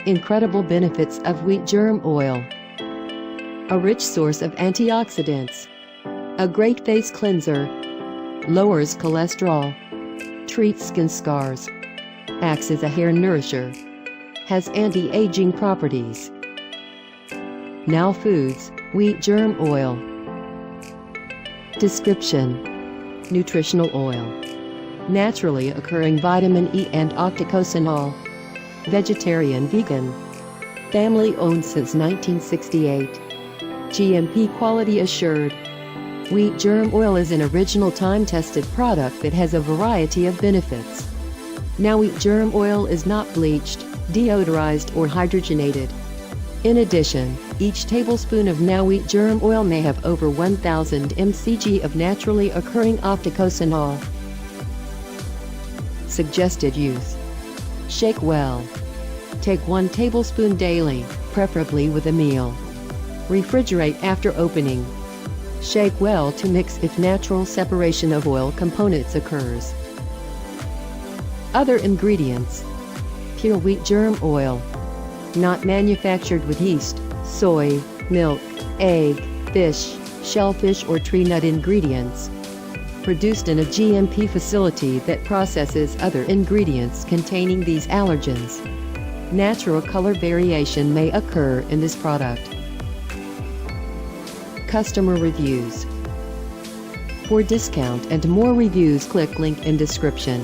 Incredible benefits of wheat germ oil. A rich source of antioxidants. A great face cleanser. Lowers cholesterol. Treats skin scars. Acts as a hair nourisher. Has anti-aging properties. Now Foods Wheat Germ Oil. Description: Nutritional oil. Naturally occurring vitamin E and octacosanol. Vegetarian vegan. Family owned since 1968. GMP Quality Assured. Wheat germ oil is an original time-tested product that has a variety of benefits. Now Wheat germ oil is not bleached, deodorized or hydrogenated. In addition, each tablespoon of NOW Wheat germ oil may have over 1,000 mcg of naturally occurring octacosanol. Suggested use: shake well. Take 1 tablespoon daily, preferably with a meal. Refrigerate after opening. Shake well to mix if natural separation of oil components occurs. Other ingredients: pure wheat germ oil. Not manufactured with yeast, soy, milk, egg, fish, shellfish or tree nut ingredients. Produced in a GMP facility that processes other ingredients containing these allergens. Natural color variation may occur in this product. Customer reviews. For discount and more reviews, click link in description.